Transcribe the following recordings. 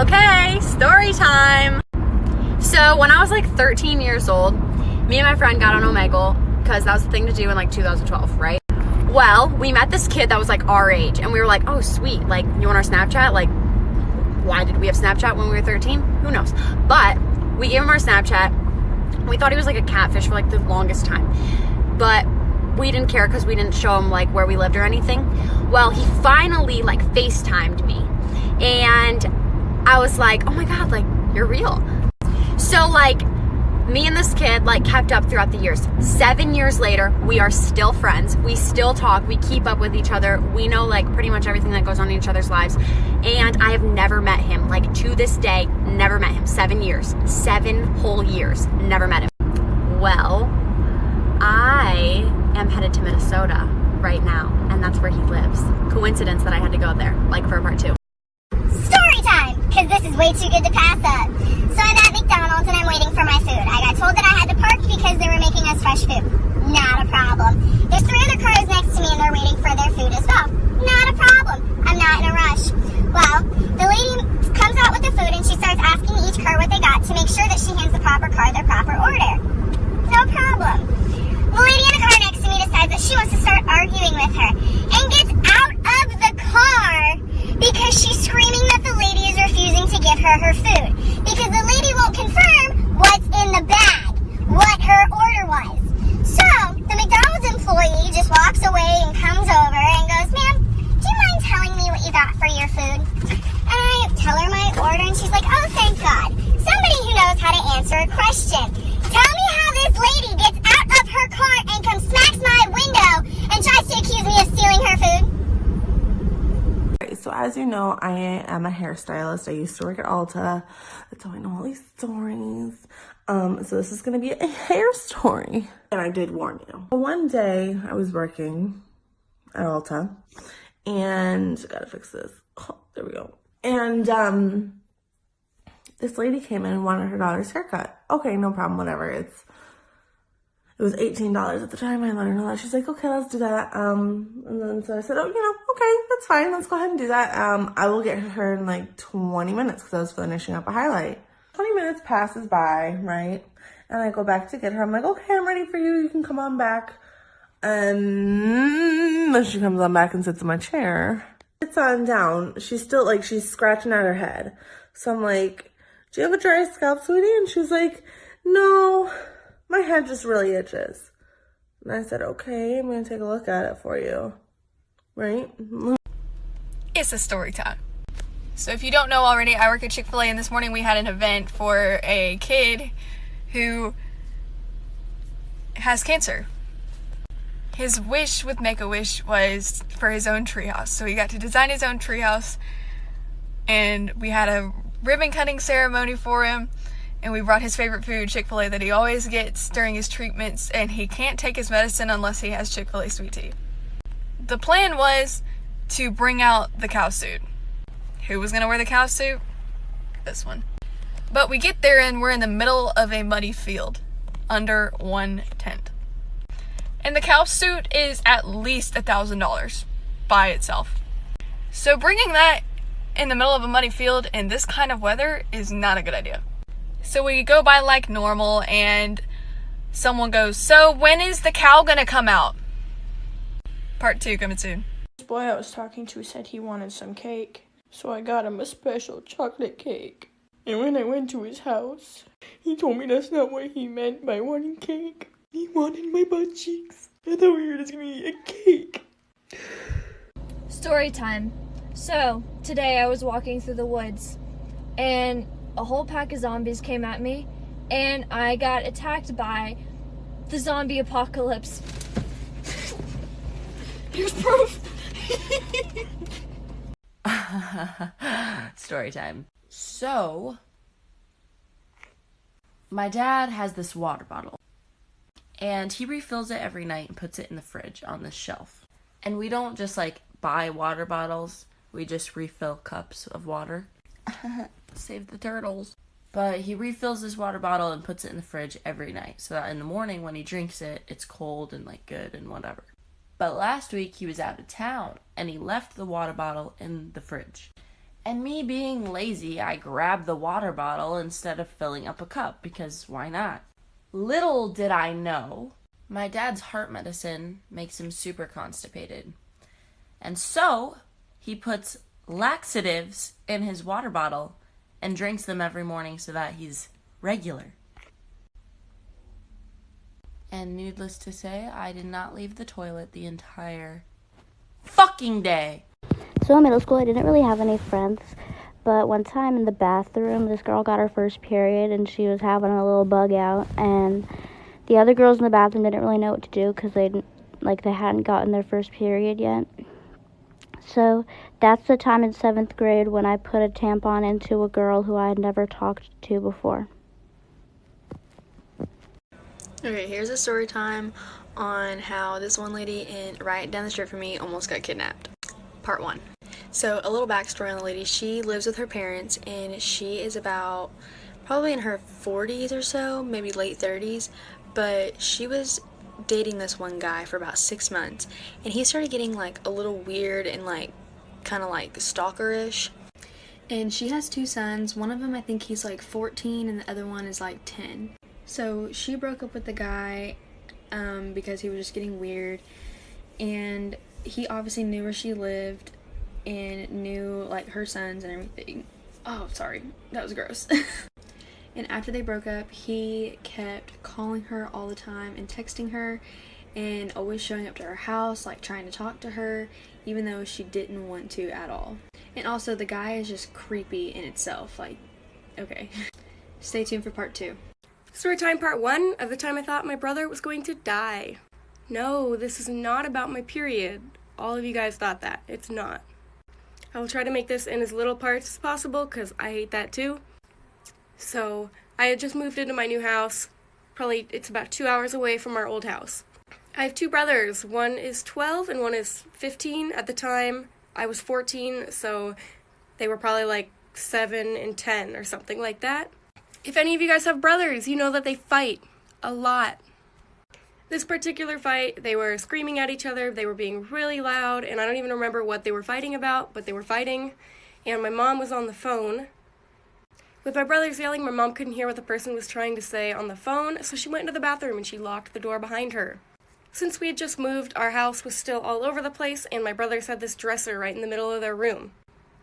Okay, story time. So when I was like 13 years old, me and my friend got on Omegle because that was the thing to do in like 2012, right? Well, we met this kid that was like our age, and we were like, oh sweet, like you want our Snapchat? Like, why did we have Snapchat when we were 13? Who knows? But we gave him our Snapchat. We thought he was like a catfish for like the longest time, but we didn't care because we didn't show him like where we lived or anything. Well, he finally like FaceTimed me, and I was like, oh my god, like you're real. So like me and this kid like kept up throughout the years. 7 years later, we are still friends. We still talk. We keep up with each other. We know like pretty much everything that goes on in each other's lives. And I have never met him. Like to this day, never met him. 7 years. 7 whole years. Never met him. Well, I am headed to Minnesota right now, and that's where he lives. Coincidence that I had to go there, like for a part 2. Story time, because this is way too good to pass up. So I'm at McDonald's and I'm waiting for my food. I got told that I had to park because they were making us fresh food. Not a problem. There's 3 other cars next to me and they're waiting for their food as well. Not a problem. I'm not in a rush. Well, the lady comes out with the food and she starts asking each car what they got to make sure that she hands the proper car their proper order. No problem. The lady in the car next to me decides that she wants to start arguing with her and gets out of the car because she's screaming that the lady is refusing to give her her food because the lady won't confirm what's in the bag, what her order was. So the McDonald's employee just walks away and comes over and goes, ma'am, do you mind telling me what you got for your food? And I tell her my order and she's like, oh, thank God. Somebody who knows how to answer a question. Tell me how this lady gets out of her car and comes smacks my window and tries to accuse me of stealing her food. So as you know, I am a hairstylist. I used to work at Ulta. That's how I know all these stories. So this is going to be a hair story. And I did warn you. One day I was working at Ulta and gotta fix this. Oh, there we go. And this lady came in and wanted her daughter's haircut. Okay, no problem, whatever. It was $18 at the time. I let her know that. She's like, okay, let's do that. And then so I said, oh, okay, that's fine. Let's go ahead and do that. I will get her in like 20 minutes because I was finishing up a highlight. 20 minutes passes by, right? And I go back to get her. I'm like, okay, I'm ready for you. You can come on back. And then she comes on back and sits in my chair. Sits on down. She's still like, she's scratching at her head. So I'm like, do you have a dry scalp, sweetie? And she's like, no. My head just really itches. And I said, okay, I'm going to take a look at it for you. Right? It's a story time. So if you don't know already, I work at Chick-fil-A, and this morning we had an event for a kid who has cancer. His wish with Make-A-Wish was for his own treehouse. So he got to design his own treehouse, and we had a ribbon cutting ceremony for him. And we brought his favorite food, Chick-fil-A, that he always gets during his treatments, and he can't take his medicine unless he has Chick-fil-A sweet tea. The plan was to bring out the cow suit. Who was going to wear the cow suit? This one. But we get there and we're in the middle of a muddy field, under one tent. And the cow suit is at least $1,000 by itself. So bringing that in the middle of a muddy field in this kind of weather is not a good idea. So we go by like normal, and someone goes, so when is the cow gonna come out? Part 2 coming soon. This boy I was talking to said he wanted some cake, so I got him a special chocolate cake. And when I went to his house, he told me that's not what he meant by wanting cake. He wanted my butt cheeks. I thought we were just gonna eat a cake. Story time. So, today I was walking through the woods, and a whole pack of zombies came at me, and I got attacked by the zombie apocalypse. Here's proof. Story time. So, my dad has this water bottle, and he refills it every night and puts it in the fridge on this shelf. And we don't just like buy water bottles, we just refill cups of water. Save the turtles. But he refills this water bottle and puts it in the fridge every night, so that in the morning when he drinks it, it's cold and like good and whatever. But last week he was out of town and he left the water bottle in the fridge. And me being lazy, I grabbed the water bottle instead of filling up a cup, because why not? Little did I know, my dad's heart medicine makes him super constipated. And so, he puts laxatives in his water bottle and drinks them every morning so that he's regular. And needless to say, I did not leave the toilet the entire fucking day. So in middle school, I didn't really have any friends, but one time in the bathroom, this girl got her first period, and she was having a little bug out, and the other girls in the bathroom didn't really know what to do because they hadn't gotten their first period yet. So that's the time in 7th grade when I put a tampon into a girl who I had never talked to before. Okay, here's a story time on how this one lady right down the street from me almost got kidnapped. Part 1. So, a little backstory on the lady. She lives with her parents, and she is about probably in her 40s or so, maybe late 30s, but she was dating this one guy for about 6 months, and he started getting like a little weird and like kind of like stalkerish. And she has 2 sons. One of them, I think he's like 14, and the other one is like 10. So she broke up with the guy because he was just getting weird, and he obviously knew where she lived and knew like her sons and everything. Oh, sorry, that was gross. And after they broke up, he kept calling her all the time and texting her and always showing up to her house, like trying to talk to her, even though she didn't want to at all. And also, the guy is just creepy in itself. Like, okay. Stay tuned for part 2. Storytime part 1 of the time I thought my brother was going to die. No, this is not about my period. All of you guys thought that. It's not. I will try to make this in as little parts as possible because I hate that too. So, I had just moved into my new house. Probably it's about 2 hours away from our old house. I have 2 brothers. One is 12 and one is 15. At the time, I was 14, so they were probably like 7 and 10 or something like that. If any of you guys have brothers, you know that they fight a lot. This particular fight, they were screaming at each other, they were being really loud, and I don't even remember what they were fighting about, but they were fighting, and my mom was on the phone. With my brothers yelling, my mom couldn't hear what the person was trying to say on the phone, so she went into the bathroom and she locked the door behind her. Since we had just moved, our house was still all over the place, and my brothers had this dresser right in the middle of their room.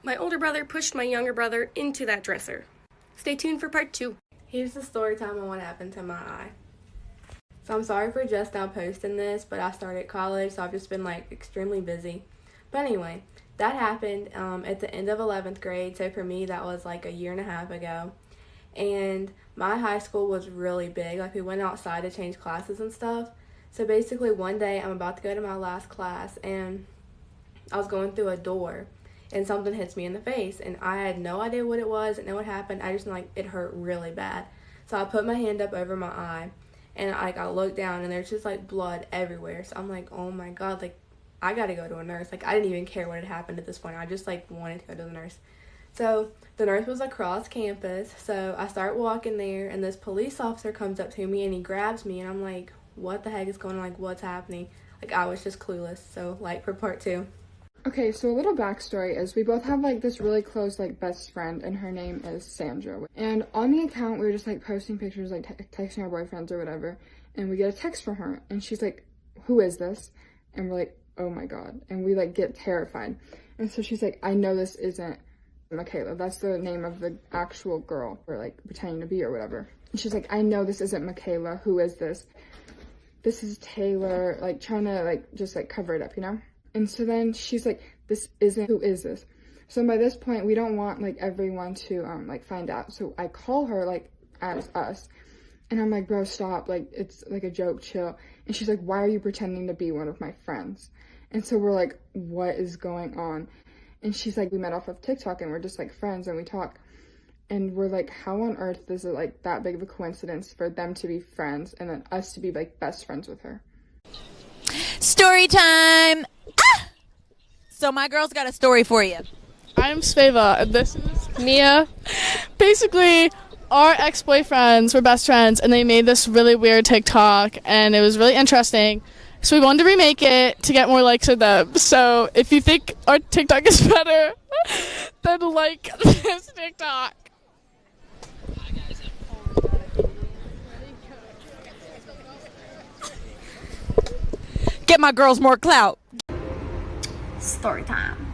My older brother pushed my younger brother into that dresser. Stay tuned for part 2. Here's the story time on what happened to my eye. So I'm sorry for just now posting this, but I started college, so I've just been like extremely busy. But anyway, that happened at the end of 11th grade, so for me that was like a year and a half ago. And my high school was really big, like we went outside to change classes and stuff. So basically one day I'm about to go to my last class, and I was going through a door, and something hits me in the face, and I had no idea what it was, didn't know what happened. I just like it hurt really bad. So I put my hand up over my eye, and I looked down, and there's just like blood everywhere. So I'm like, oh my god, like I gotta go to a nurse. Like I didn't even care what had happened at this point. I just like wanted to go to the nurse. So the nurse was across campus, so I start walking there, and this police officer comes up to me, and he grabs me, and I'm like, what the heck is going on? Like, what's happening? Like, I was just clueless. So like for part 2. Okay, so a little backstory is we both have like this really close like best friend, and her name is Sandra. And on the account, we were just like posting pictures, like texting our boyfriends or whatever, and we get a text from her, and she's like, who is this? And we're like, oh my god. And we like get terrified. And so she's like, I know this isn't Michaela. That's the name of the actual girl we're like pretending to be or whatever. And she's like, I know this isn't Michaela. Who is this? This is Taylor, like trying to like just like cover it up, you know? And so then she's like, this isn't, who is this? So by this point, we don't want like everyone to like find out. So I call her like as us, and I'm like, bro, stop. Like, it's like a joke, chill. And she's like, why are you pretending to be one of my friends? And so we're like, what is going on? And she's like, we met off of TikTok and we're just like friends and we talk. And we're like, how on earth is it like that big of a coincidence for them to be friends and then us to be like best friends with her? Story time! Ah! So my girl's got a story for you. I'm Sveva, and this is Mia. Basically, our ex-boyfriends were best friends, and they made this really weird TikTok, and it was really interesting. So we wanted to remake it to get more likes of them. So if you think our TikTok is better, then like this TikTok. Get my girls more clout. Story time.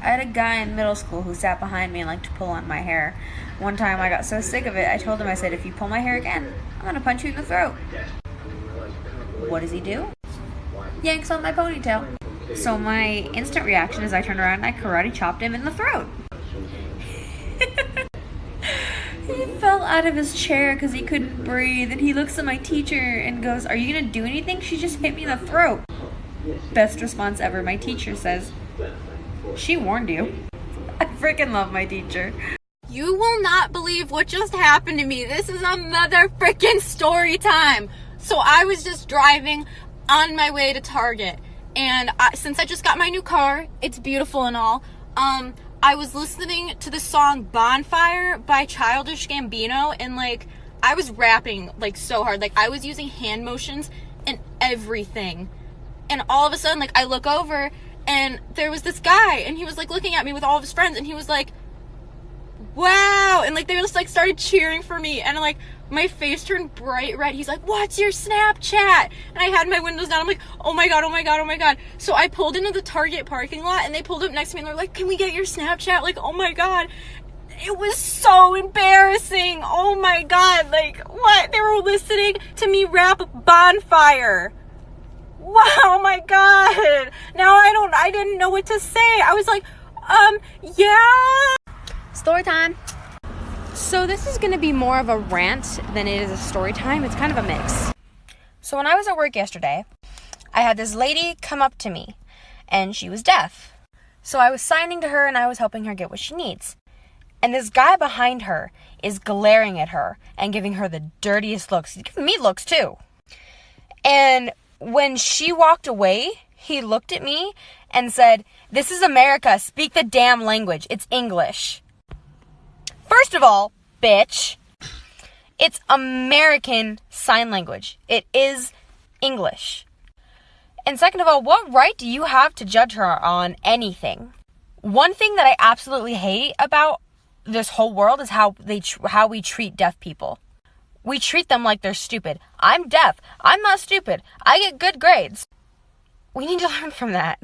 I had a guy in middle school who sat behind me and liked to pull on my hair. One time I got so sick of it, I told him, I said, if you pull my hair again, I'm gonna punch you in the throat. What does he do? Yanks on my ponytail. So my instant reaction is I turned around and I karate chopped him in the throat. He fell out of his chair because he couldn't breathe, and he looks at my teacher and goes, are you gonna do anything? She just hit me in the throat. Best response ever. My teacher says, she warned you. I freaking love my teacher. You will not believe what just happened to me. This is a mother freaking story time. So I was just driving on my way to Target, and since I just got my new car, it's beautiful and all, I was listening to the song Bonfire by Childish Gambino, and like I was rapping like so hard, like I was using hand motions and everything. And all of a sudden, like I look over and there was this guy, and he was like looking at me with all of his friends, and he was like, wow, and like they just like started cheering for me, and like my face turned bright red. He's like, what's your Snapchat? And I had my windows down. I'm like, oh my god, oh my god, oh my god. So I pulled into the Target parking lot, and they pulled up next to me, and they're like, can we get your Snapchat? Like, oh my god. It was so embarrassing. Oh my god. Like, what? They were listening to me rap Bonfire. Wow, oh my god. Now I didn't know what to say. I was like, yeah. Story time. So this is going to be more of a rant than it is a story time. It's kind of a mix. So when I was at work yesterday, I had this lady come up to me, and she was deaf. So I was signing to her, and I was helping her get what she needs. And this guy behind her is glaring at her and giving her the dirtiest looks. He's giving me looks too. And when she walked away, he looked at me and said, this is America. Speak the damn language. It's English. First of all, bitch, it's American Sign Language. It is English. And second of all, what right do you have to judge her on anything? One thing that I absolutely hate about this whole world is how we treat deaf people. We treat them like they're stupid. I'm deaf. I'm not stupid. I get good grades. We need to learn from that.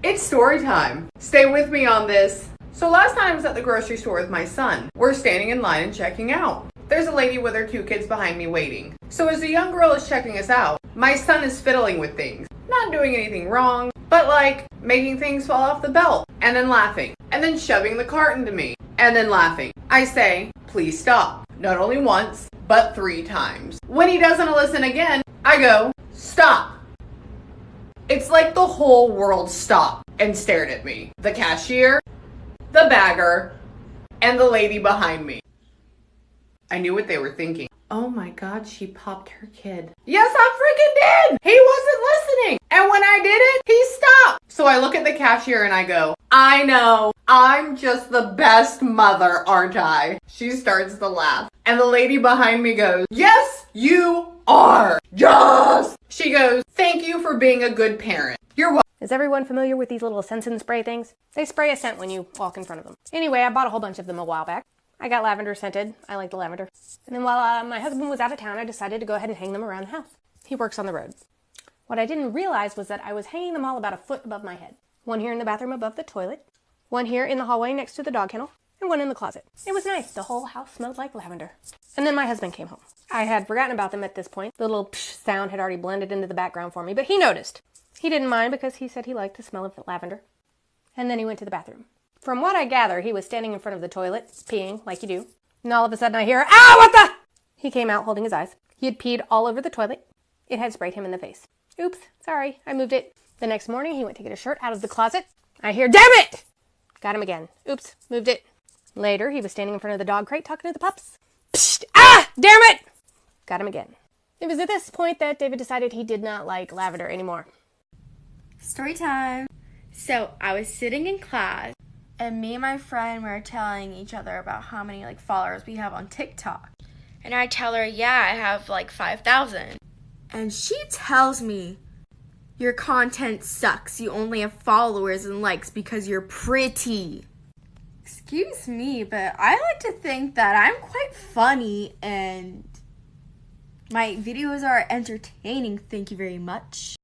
It's story time. Stay with me on this. So last time I was at the grocery store with my son. We're standing in line and checking out. There's a lady with her 2 kids behind me waiting. So as the young girl is checking us out, my son is fiddling with things. Not doing anything wrong, but like making things fall off the belt, and then laughing, and then shoving the cart into me, and then laughing. I say, please stop. Not only once, but 3 times. When he doesn't listen again, I go, stop. It's like the whole world stopped and stared at me. The cashier, the bagger, and the lady behind me. I knew what they were thinking. Oh my god, she popped her kid. Yes, I freaking did! He wasn't listening! And when I did it, he stopped! So I look at the cashier and I go, I know, I'm just the best mother, aren't I? She starts to laugh. And the lady behind me goes, yes, you are! Yes! She goes, thank you for being a good parent. You're welcome. Is everyone familiar with these little scents and spray things? They spray a scent when you walk in front of them. Anyway, I bought a whole bunch of them a while back. I got lavender scented. I like the lavender. And then while my husband was out of town, I decided to go ahead and hang them around the house. He works on the road. What I didn't realize was that I was hanging them all about a foot above my head. One here in the bathroom above the toilet, one here in the hallway next to the dog kennel, and one in the closet. It was nice. The whole house smelled like lavender. And then my husband came home. I had forgotten about them at this point. The little psh sound had already blended into the background for me, but he noticed. He didn't mind because he said he liked the smell of the lavender. And then he went to the bathroom. From what I gather, he was standing in front of the toilet, peeing like you do. And all of a sudden I hear, ah, what the? He came out holding his eyes. He had peed all over the toilet. It had sprayed him in the face. Oops, sorry, I moved it. The next morning, he went to get a shirt out of the closet. I hear, damn it! Got him again. Oops, moved it. Later, he was standing in front of the dog crate talking to the pups. Psst, ah, damn it! Got him again. It was at this point that David decided he did not like lavender anymore. Story time. So I was sitting in class, and me and my friend were telling each other about how many followers we have on TikTok. And I tell her, yeah, I have 5,000. And she tells me, Your content sucks. You only have followers and likes because you're pretty. Excuse me, but I like to think that I'm quite funny and my videos are entertaining. Thank you very much.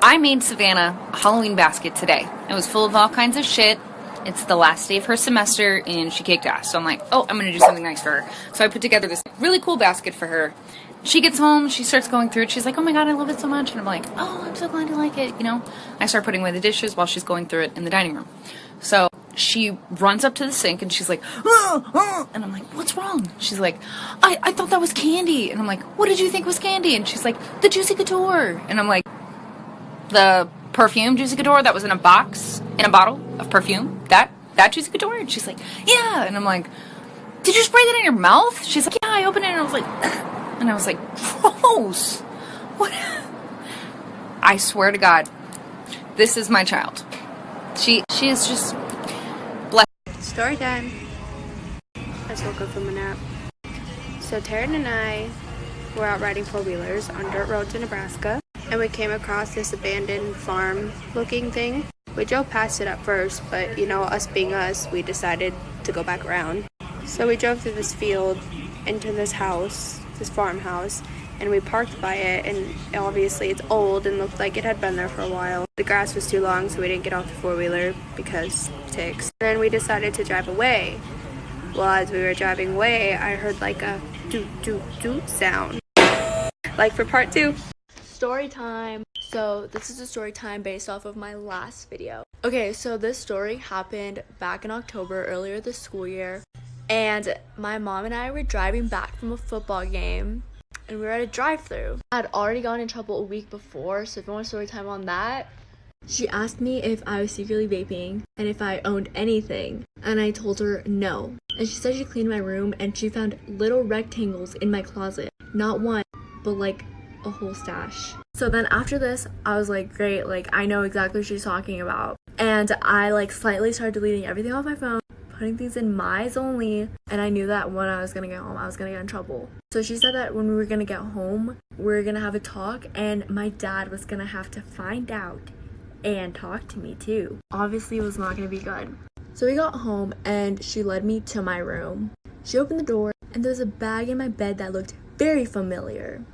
I made Savannah a Halloween basket today. It was full of all kinds of shit. It's the last day of her semester and she kicked ass. So I'm like, oh, I'm going to do something nice for her. So I put together this really cool basket for her. She gets home, she starts going through it. She's like, oh my God, I love it so much. And I'm like, oh, I'm so glad you like it. You know, I start putting away the dishes while she's going through it in the dining room. So she runs up to the sink and she's like, and I'm like, what's wrong? She's like, I thought that was candy. And I'm like, what did you think was candy? And she's like, the Juicy Couture. And I'm like, the perfume Juicy Couture that was in a box, in a bottle of perfume, that Juicy Couture? And she's like, yeah. And I'm like, did you spray that in your mouth? She's like, yeah, I opened it. And I was like, and I was like, gross. What? I swear to God, this is my child. She is just blessed. Story time. I just woke up from a nap. So Taryn and I were out riding four-wheelers on dirt roads in Nebraska, and we came across this abandoned farm-looking thing. We drove past it at first, but you know, us being us, we decided to go back around. So we drove through this field into this house, this farmhouse, and we parked by it, and obviously it's old and looked like it had been there for a while. The grass was too long, so we didn't get off the four-wheeler because ticks. Then we decided to drive away. Well, as we were driving away, I heard like a doot sound. Like for part 2. Story time. So this is a story time based off of my last video. Okay, so this story happened back in October, earlier this school year. And my mom and I were driving back from a football game, and we were at a drive-thru. I had already gotten in trouble a week before, so if you want a story time on that. She asked me if I was secretly vaping and if I owned anything, and I told her no. And she said she cleaned my room and she found little rectangles in my closet. Not one, but like a whole stash. So then after this, I was like, great, like I know exactly what she's talking about. And I like slightly started deleting everything off my phone, putting things in Mize only, and I knew that when I was gonna get home, I was gonna get in trouble. So she said that when we were gonna get home, we were gonna have a talk, and my dad was gonna have to find out and talk to me too. Obviously, it was not gonna be good. So we got home, and she led me to my room. She opened the door, and there was a bag in my bed that looked very familiar.